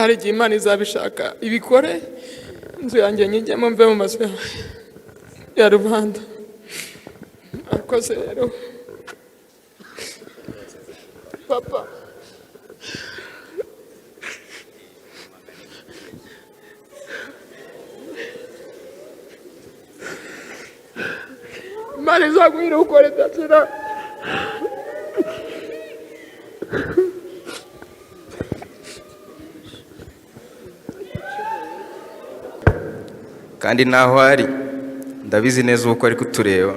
hari igihe Imana izabishaka ibikore inzu yanjye nyijyemo mve mu mazu ya rubanda. Akoze rero papa Imana izaguhira ukore ndazira. kandi naho ari ndabizi neza uko ari kutureba.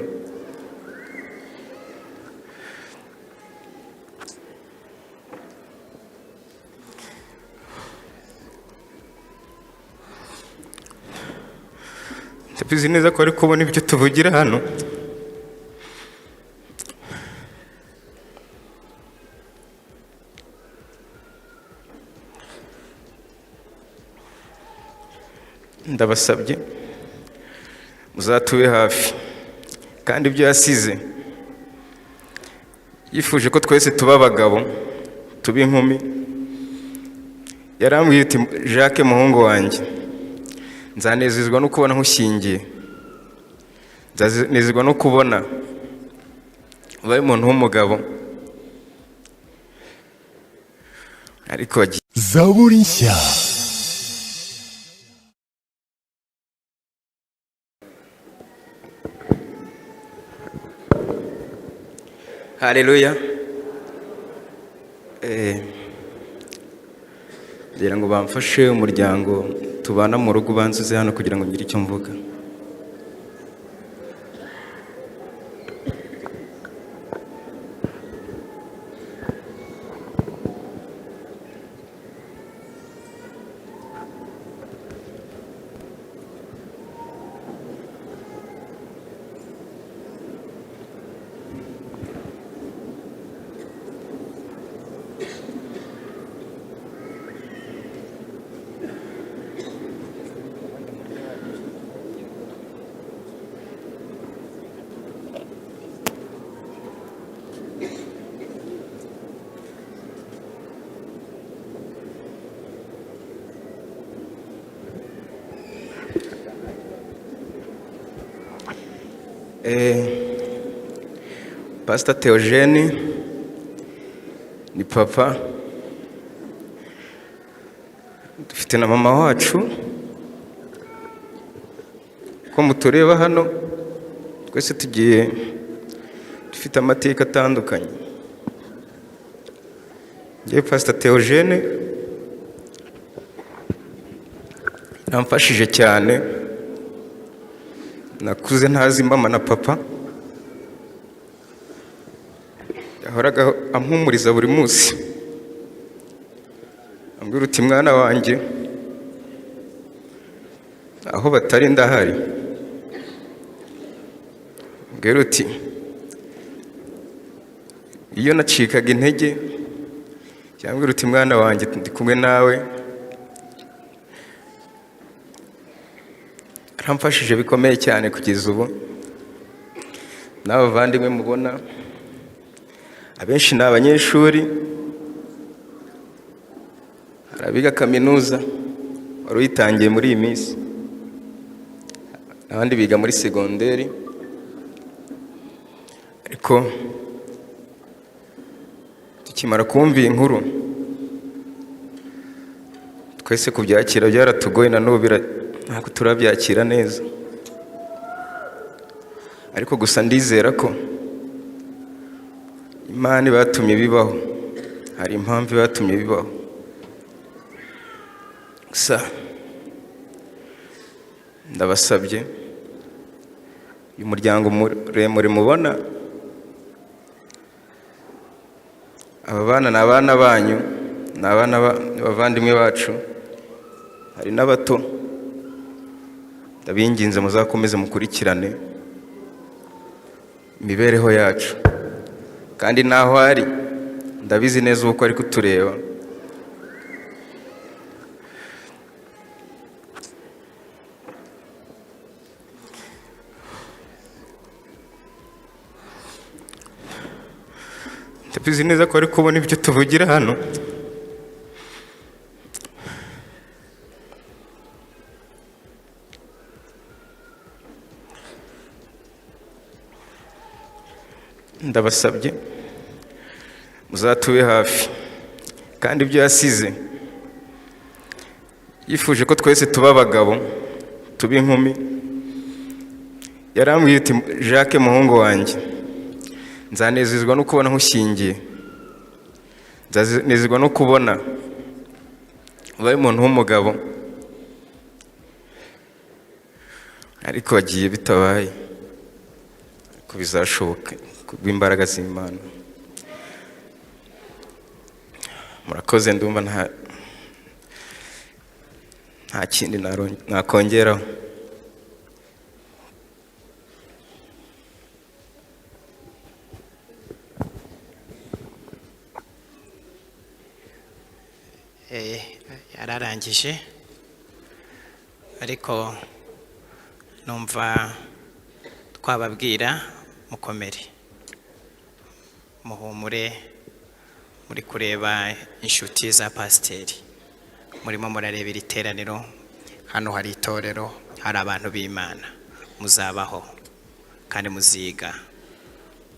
Ndabizi neza ko ari kubona ibyo tuvugira hano. Ndabasabye muzatube hafi, kandi ibyo yasize yifuje ko twese tuba abagabo tuba inkumi. Yarambwiye ati Jacques muhungu wanjye, nzanezezwa no kubona nkushyingiye, nzanezezwa no kubona ubaye umuntu w'umugabo. Ariko Zaburi nshya. Haleluya. Ngira ngo bamfashe umuryango tubana mu rugo banzuze hano kugira ngo ngire icyo mvuga. Pastor THEOGENE ni papa, dufite na mama wacu. Ko mutureba hano twese tugiye dufite amateka atandukanye. Ngiye Pastor THEOGENE namfashije cyane, nakuze ntazi mama na papa. Yahoraga ampumuriza buri munsi, ambwira uti mwana wanjye aho batari ndahari. Ambwira uti iyo nacikaga intege, cyangwa uti mwana wanjye ndi kumwe nawe. Aramfashije bikomeye cyane kugeza ubu. N'abavandimwe mubona abenshi ni abanyeshuri, hari abiga kaminuza wari uyitangiye muri iyi minsi, abandi biga muri segonderi. Ariko tukimara kumva iyi nkuru twese kubyakira byaratugoye, na n'ubu ntabwo turabyakira neza. Ariko gusa ndizera ko Imana batumye bibaho, hari impamvu batumye bibaho. Gusa ndabasabye, uyu muryango muremure mubona, aba bana ni abana banyu, ni abana b'abavandimwe bacu, hari n'abato. Ndabinginze muzakomeze mukurikirane imibereho yacu, kandi naho ari ndabizi neza uko ari kutureba. Ndabizi neza ko ari kubona ibyo tuvugira hano. ndabasabye muzatube hafi kandi ibyo yasize yifuje ko twese tuba abagabo tuba inkumi yarambwiye ati Jacques muhungu wanjye nzanezezwa no kubona nkushyingiye nzanezezwa no kubona ubaye umuntu w'umugabo ariko wagiye bitabaye ko bizashoboka kubw'imbaraga z'Imana murakoze ndumva nta kindi nakongeraho yararangije ariko numva twababwira mukomere muhumure muri kureba inshuti za pasiteri murimo murarebera iteraniro hano hari itorero hari abantu b'Imana muzabaho kandi muziga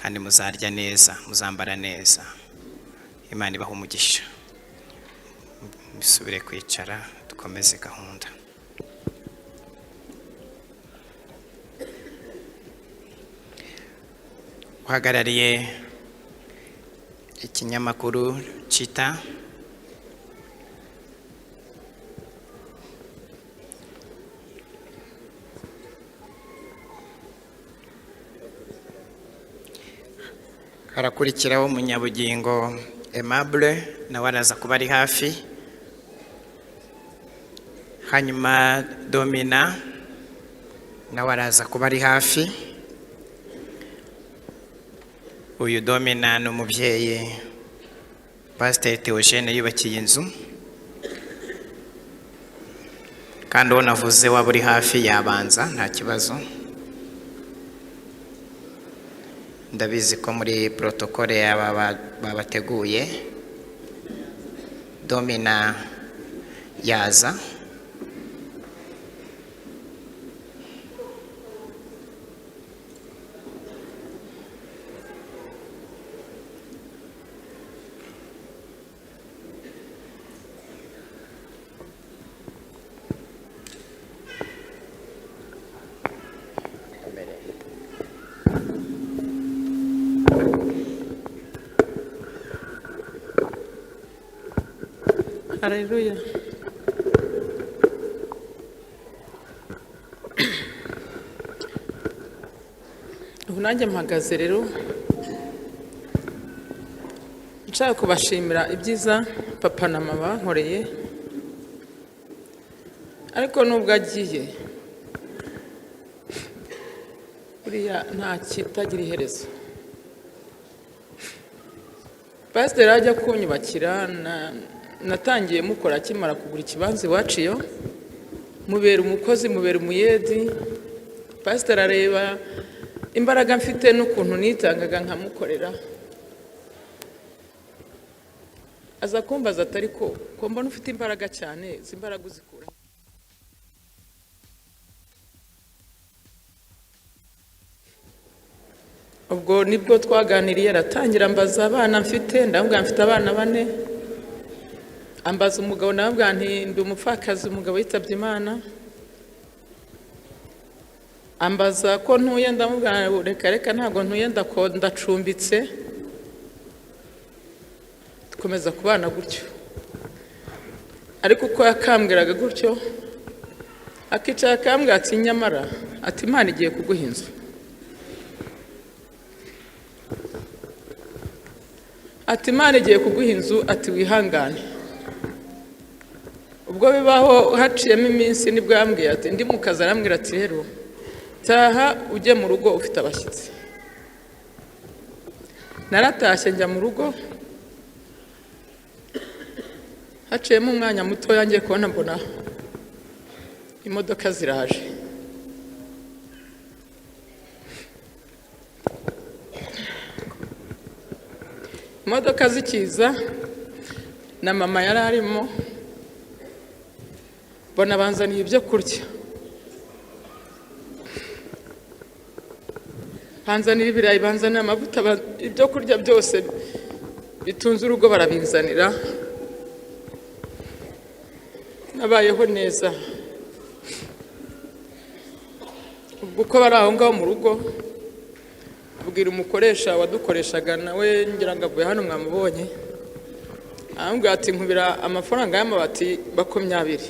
kandi muzarya neza muzambara neza Imana ibaha umugisha bisubire kwicara dukomeze gahunda uhagarariye ikinyamakuru Chita harakurikiraho umunyabugingo Aimable nawe araza kuba ari hafi hanyuma Domina nawe araza kuba ari hafi uyu Domina ni umubyeyi Pasiteri THEOGENE yubakiye inzu kandi uwo navuze waba uri hafi yabanza nta kibazo ndabizi ko muri protokole babateguye Domina yaza Haleluya. Ubu nanjye mpagaze rero nshaka kubashimira ibyiza papa na mama bankoreye ariko nubwo agiye buriya nta kitagira iherezo. Pasiteri ajya kunyubakira natangiye mukora akimara kugura ikibanza iwacu iyo mubera umukozi mubera umuyedi. Pasiteri areba imbaraga mfite n'ukuntu nitangaga nkamukorera aza kumbaza atari ko mbona ufite imbaraga cyane imbaraga uzikura ubwo nibwo twaganiriye aratangira ambaza abana mfite ndambwa mfite abana 4 ambaza umugabo nabwa nti ndi umupfakazi umugabo yitabye Imana ambaza ko ntuye ndamubwira reka ntago ntuye ndacumbitse dukomeza kubana gutyo ariko uko yakambwiraga gutyo akicara akambwira ati nyamara ati Imana igiye kuguha inzu ati Imana igiye kuguha inzu ati wihangane. Ubwo bibaho haciyemo iminsi nibwo yambwiye ati ndi mu kazi arambwira ati rero taha ujye mu rugo ufite abashyitsi. Naratashye njya mu rugo haciyemo umwanya muto yangiye kubona mbona imodoka ziraje imodoka zikiza na mama yari arimo bona banzaniye ibyo kurya banzanira ibirayi, banzanira amavuta, ibyo kurya byose bitunze urugo barabinzanira. Nabayeho neza. Ubwo uko bari aho ngaho mu rugo, abwira umukoresha wadukoreshaga, nawe ngira ngo avuye hano mwamubonye, arambwira ati nkubira amafaranga y'amabati 20.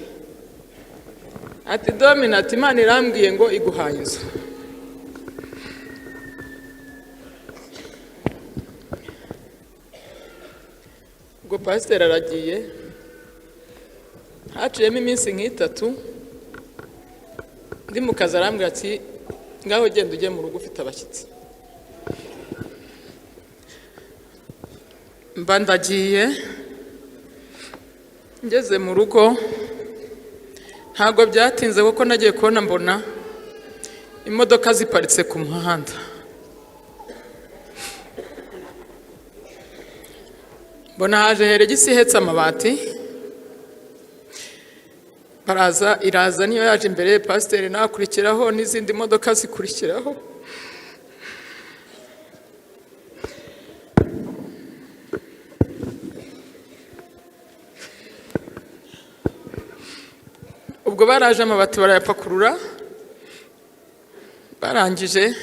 Ati Domina, ati Imana irambwiye ngo iguhaye inzu. Ubwo pasiteri aragiye, haciyemo iminsi nk'itatu, ndi mu kazi arambwira ati ngaho genda ujye mu rugo ufite abashyitsi. Mba ndagiye, ngeze mu rugo ntabwo byatinze kuko nagiye kubona mbona imodoka ziparitse ku muhanda. Mbona haje heregisi ihetse amabati, iraza niyo yaje imbere, pasiteri nakurikiraho n'izindi modoka zikurikiraho. Ubwo baraje amabati barayapakurura, barangije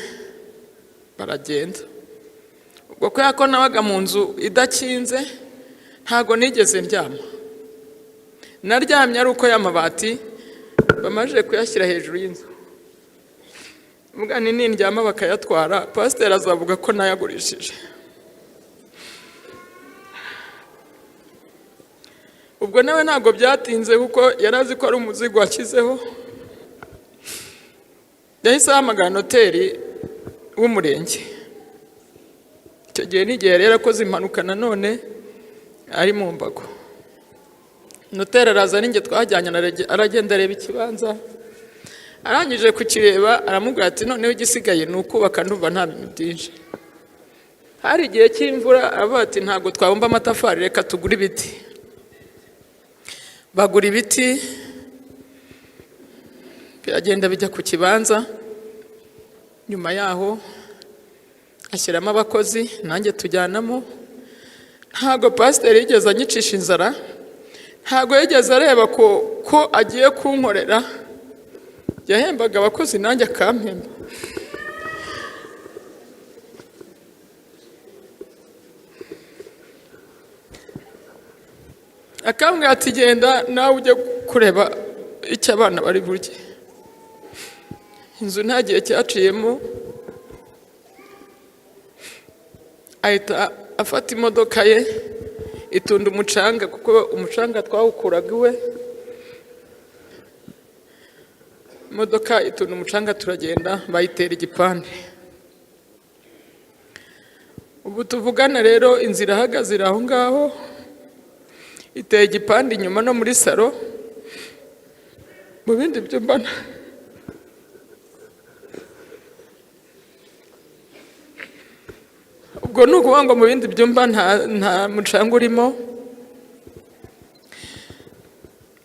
baragenda. Ubwo ko yako nabaga mu nzu idakinze, ntago nigeze ndyama. Naryamye ari uko y'amabati bamaje kuyashyira hejuru y'inzu. Mbwa nindyama bakayatwara, pasiteri azavuga ko nayagurishije. Ubwo nawe ntago byatinze kuko yarazi ko ari umuzigo wakizeho. Yahise ahamagara noteri w'umurenge. Icyo gihe n'igihe rero akoze impanuka nanone ari mu mbago. Noteri araza ninjye twajyanye, aragenda areba ikibanza, arangije kukireba aramubwira ati noneho igisigaye ni ukubaka, ndumva nta bintu byinshi. Hari igihe cy'imvura aravuga ati ntabwo twabumba amatafari, reka tugure ibiti. Bagura ibiti, biragenda bijya ku kibanza. Nyuma yaho ashyiramo abakozi, nanjye tujyanamo. Ntago pasiteri yigeze anyicisha inzara, ntago yigeze areba ko agiye kunkorera. Yahembaga abakozi nanjye akampemba. Akambwira ati genda nawe ujye kureba icyo abana bari burye. Inzu nta gihe cyaciyemo, ahita afata imodoka ye itunda umucanga, kuko umucanga twawukuraga iwe. Imodoka itunda umucanga, turagenda bayitera igipande. Ubu tuvugana rero inzira ihagaze aho ngaho, iteye igipande inyuma no muri salo. Mu bindi byumba ubwo ni ukuvuga ngo mu bindi byumba nta mucanga urimo.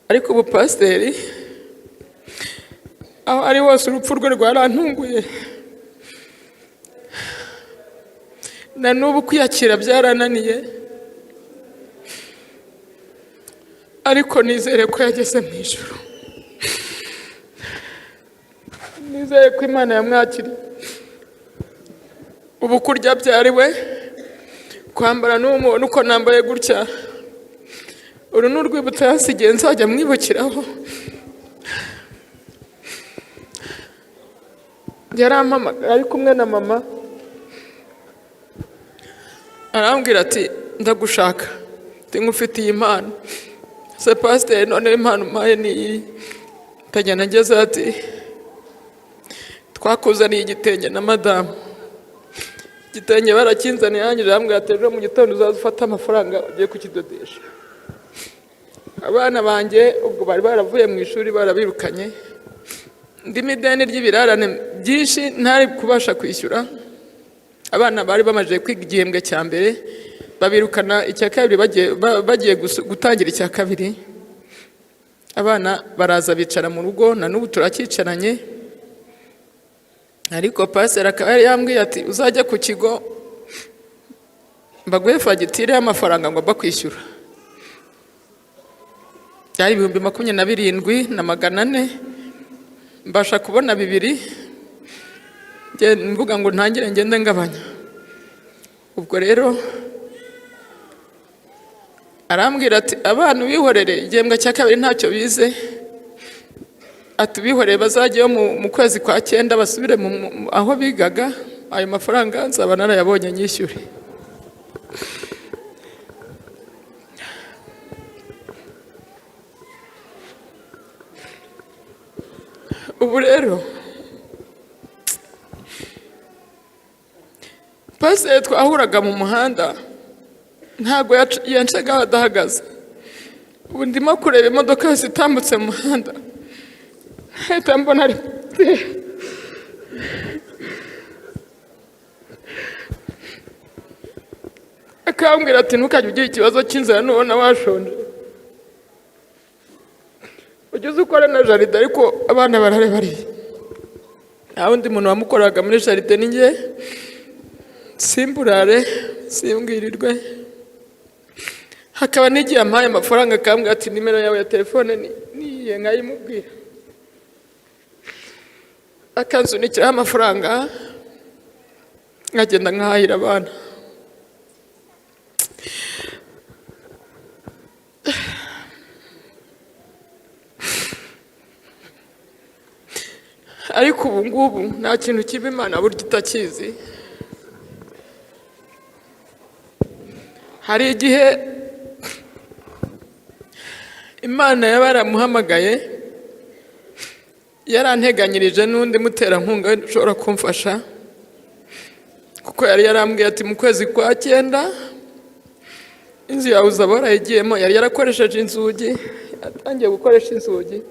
Ariko ubu pasiteri aho ari hose urupfu rwe rwarantunguye. Na n'ubu kwiyakira byarananiye, ariko nizere ko yageze mu ijuru. Nizere ko Imana yamwakiriye. Ubu kurya byariwe, kwambara n'umuntu uko nambaye gutya, uru ni urwibutso yansigiye nzajya mwibukiraho. Yarampamagara ari kumwe na mama, arambwira ati ndagushaka, ngufitiye impano. Se pasiteri, none impano umpaye ni iyi. Ndagenda ngeze ati twakuzaniye igitenge na madamu. Igitenge barakinzaniye, arangije arambwira ati ejo mu gitondo uzaza ufata amafaranga ugiye kukidodesha. Abana banjye ubwo bari baravuye mu ishuri barabirukanye. Ndimo ideni ry'ibirarane byinshi ntari kubasha kwishyura. Abana bari bamaze kwiga igihembwe cya mbere, babirukana icya kabiri bagiye gutangira icya kabiri. Abana baraza bicara mu rugo, na n'ubu turakicaranye. ariko pasiteri akaba yari yambwiye ati uzajya ku kigo mbaguhe fagitire y'amafaranga ngomba kwishyura. Byari 27,400 mbasha kubona 2 mvuga ngo ntangire ngende ngabanya. Ubwo rero arambwira ati abana ubihorere igihembwe cya kabiri ntacyo bize, atubihoreye bazajyeyo mu kwezi kwa 9 basubire aho bigaga, ayo mafaranga nzaba narayabonye nyishyure. Ubu rero pasiteri twahuraga mu muhanda ntabwo yancaga adahagaze. Ubu ndimo kureba imodoka yose itambutse mu muhanda hahita mbona ari akambwira ati ntukajya ugira ikibazo cy'inzara nubona washonje ugeze ukora na jaride, ariko abana barare bariye. Nta wundi muntu wamukoraga muri jaride ni njye, simburare simbwirirwe. Hakaba n'igihe ampaye amafaranga akambwira ati nimero yawe ya telefone niye nkayimubwira, akansunikiraho amafaranga nkagenda nkahahira abana. Ariko ubu ngubu nta kintu kiba Imana burya itakizi. Hari igihe Imana yaba yaramuhamagaye yaranteganyirije n'undi muterankunga ushobora kumfasha, kuko yari yarambwiye ati mu kwezi kwa 9 inzu yawe uzaba warayigiyemo. Yari yarakoresheje inzugi, yatangiye gukoresha inzugi.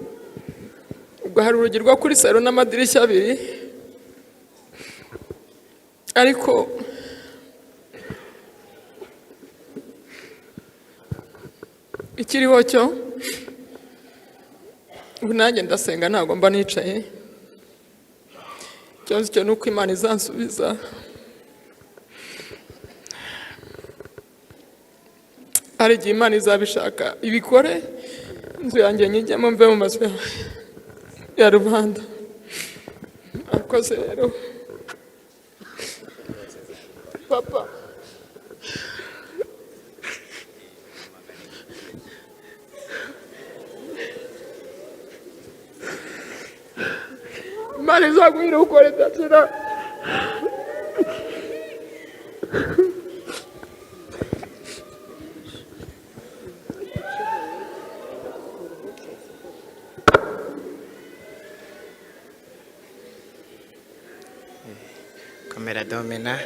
Ubwo hari urugi rwo kuri salo n'amadirishya 2, ariko ikiriho cyo ubu nanjye ndasenga ntabwo mba nicaye. Icyo nzi cyo ni uko Imana izansubiza. Hari igihe Imana izabishaka ibikore, inzu yanjye nyijyemo mve mu mazu ya rubanda. Akoze rero papa, Imana izaguhira ukore idakira. Kamera domina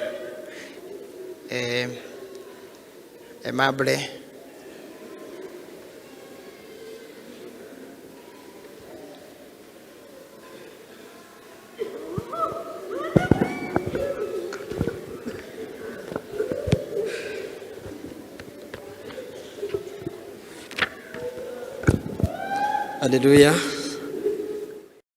Aimable Haleluya.